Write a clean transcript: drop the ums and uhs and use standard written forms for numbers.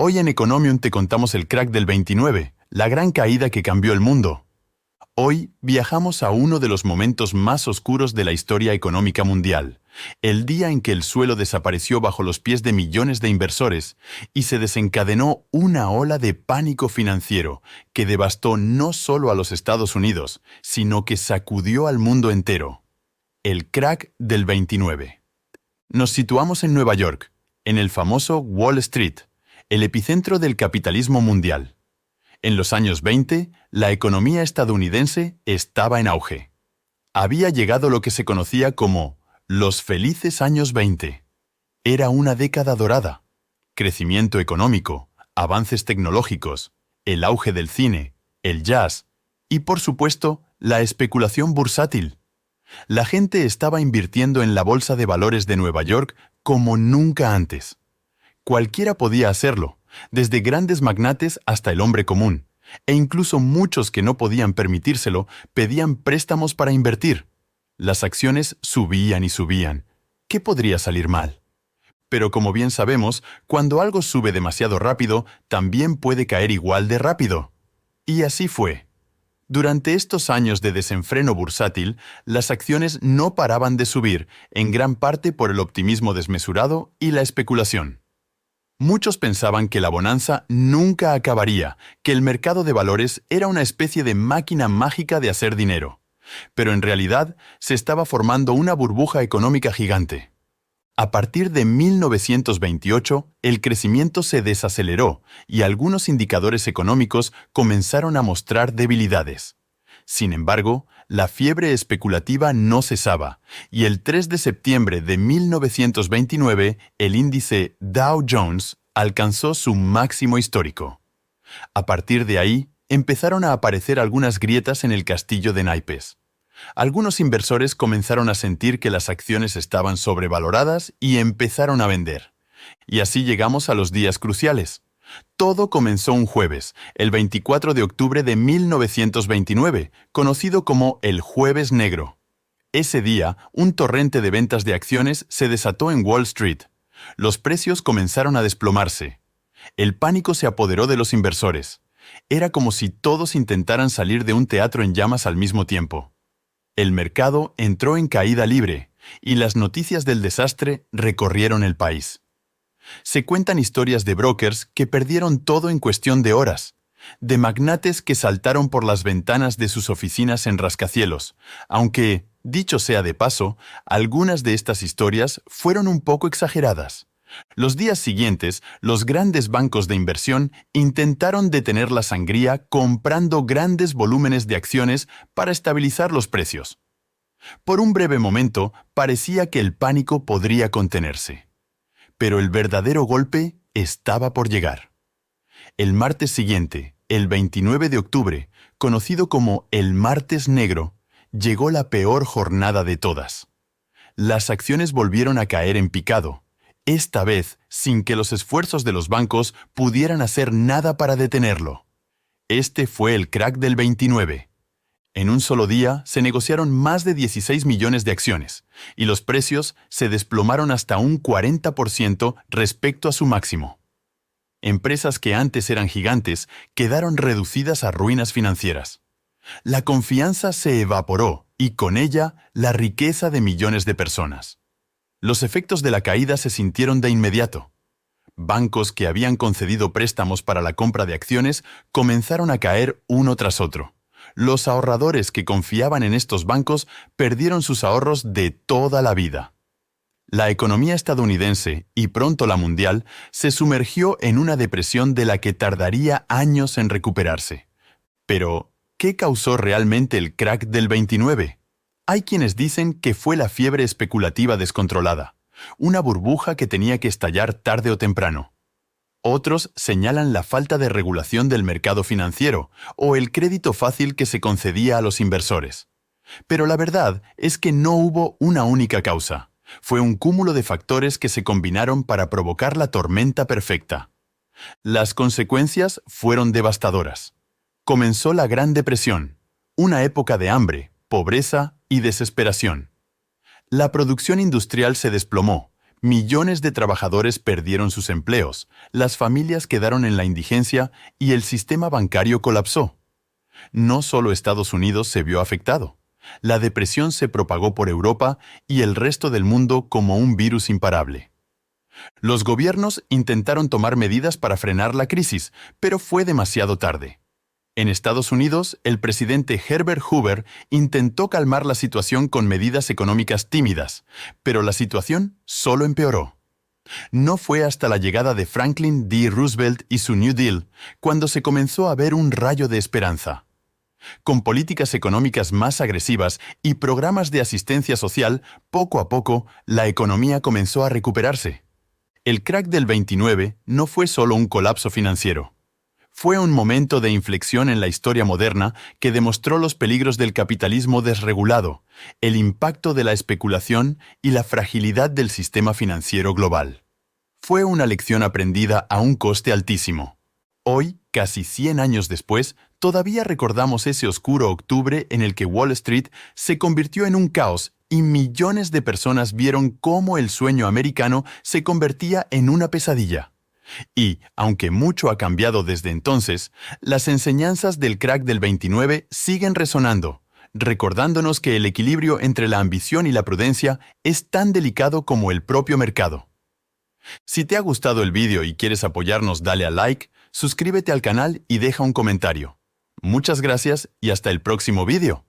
Hoy en Economium te contamos el crack del 29, la gran caída que cambió el mundo. Hoy viajamos a uno de los momentos más oscuros de la historia económica mundial, el día en que el suelo desapareció bajo los pies de millones de inversores y se desencadenó una ola de pánico financiero que devastó no solo a los Estados Unidos, sino que sacudió al mundo entero. El crack del 29. Nos situamos en Nueva York, en el famoso Wall Street, el epicentro del capitalismo mundial. En los años 20, la economía estadounidense estaba en auge. Había llegado lo que se conocía como los felices años 20. Era una década dorada. Crecimiento económico, avances tecnológicos, el auge del cine, el jazz y, por supuesto, la especulación bursátil. La gente estaba invirtiendo en la bolsa de valores de Nueva York como nunca antes. Cualquiera podía hacerlo, desde grandes magnates hasta el hombre común, e incluso muchos que no podían permitírselo pedían préstamos para invertir. Las acciones subían y subían. ¿Qué podría salir mal? Pero como bien sabemos, cuando algo sube demasiado rápido, también puede caer igual de rápido. Y así fue. Durante estos años de desenfreno bursátil, las acciones no paraban de subir, en gran parte por el optimismo desmesurado y la especulación. Muchos pensaban que la bonanza nunca acabaría, que el mercado de valores era una especie de máquina mágica de hacer dinero. Pero en realidad se estaba formando una burbuja económica gigante. A partir de 1928, el crecimiento se desaceleró y algunos indicadores económicos comenzaron a mostrar debilidades. Sin embargo, la fiebre especulativa no cesaba, y el 3 de septiembre de 1929, el índice Dow Jones alcanzó su máximo histórico. A partir de ahí, empezaron a aparecer algunas grietas en el castillo de naipes. Algunos inversores comenzaron a sentir que las acciones estaban sobrevaloradas y empezaron a vender. Y así llegamos a los días cruciales. Todo comenzó un jueves, el 24 de octubre de 1929, conocido como el Jueves Negro. Ese día, un torrente de ventas de acciones se desató en Wall Street. Los precios comenzaron a desplomarse. El pánico se apoderó de los inversores. Era como si todos intentaran salir de un teatro en llamas al mismo tiempo. El mercado entró en caída libre, y las noticias del desastre recorrieron el país. Se cuentan historias de brokers que perdieron todo en cuestión de horas, de magnates que saltaron por las ventanas de sus oficinas en rascacielos, aunque, dicho sea de paso, algunas de estas historias fueron un poco exageradas. Los días siguientes, los grandes bancos de inversión intentaron detener la sangría comprando grandes volúmenes de acciones para estabilizar los precios. Por un breve momento, parecía que el pánico podría contenerse. Pero el verdadero golpe estaba por llegar. El martes siguiente, el 29 de octubre, conocido como el Martes Negro, llegó la peor jornada de todas. Las acciones volvieron a caer en picado, esta vez sin que los esfuerzos de los bancos pudieran hacer nada para detenerlo. Este fue el crack del 29. En un solo día se negociaron más de 16 millones de acciones, y los precios se desplomaron hasta un 40% respecto a su máximo. Empresas que antes eran gigantes quedaron reducidas a ruinas financieras. La confianza se evaporó, y con ella la riqueza de millones de personas. Los efectos de la caída se sintieron de inmediato. Bancos que habían concedido préstamos para la compra de acciones comenzaron a caer uno tras otro. Los ahorradores que confiaban en estos bancos perdieron sus ahorros de toda la vida. La economía estadounidense, y pronto la mundial, se sumergió en una depresión de la que tardaría años en recuperarse. Pero, ¿qué causó realmente el crack del 29? Hay quienes dicen que fue la fiebre especulativa descontrolada, una burbuja que tenía que estallar tarde o temprano. Otros señalan la falta de regulación del mercado financiero o el crédito fácil que se concedía a los inversores. Pero la verdad es que no hubo una única causa. Fue un cúmulo de factores que se combinaron para provocar la tormenta perfecta. Las consecuencias fueron devastadoras. Comenzó la Gran Depresión, una época de hambre, pobreza y desesperación. La producción industrial se desplomó, Millones de trabajadores perdieron sus empleos, las familias quedaron en la indigencia y el sistema bancario colapsó. No solo Estados Unidos se vio afectado. La depresión se propagó por Europa y el resto del mundo como un virus imparable. Los gobiernos intentaron tomar medidas para frenar la crisis, pero fue demasiado tarde. En Estados Unidos, el presidente Herbert Hoover intentó calmar la situación con medidas económicas tímidas, pero la situación solo empeoró. No fue hasta la llegada de Franklin D. Roosevelt y su New Deal cuando se comenzó a ver un rayo de esperanza. Con políticas económicas más agresivas y programas de asistencia social, poco a poco, la economía comenzó a recuperarse. El crack del 29 no fue solo un colapso financiero. Fue un momento de inflexión en la historia moderna que demostró los peligros del capitalismo desregulado, el impacto de la especulación y la fragilidad del sistema financiero global. Fue una lección aprendida a un coste altísimo. Hoy, casi 100 años después, todavía recordamos ese oscuro octubre en el que Wall Street se convirtió en un caos y millones de personas vieron cómo el sueño americano se convertía en una pesadilla. Y, aunque mucho ha cambiado desde entonces, las enseñanzas del crack del 29 siguen resonando, recordándonos que el equilibrio entre la ambición y la prudencia es tan delicado como el propio mercado. Si te ha gustado el vídeo y quieres apoyarnos, dale a like, suscríbete al canal y deja un comentario. Muchas gracias y hasta el próximo vídeo.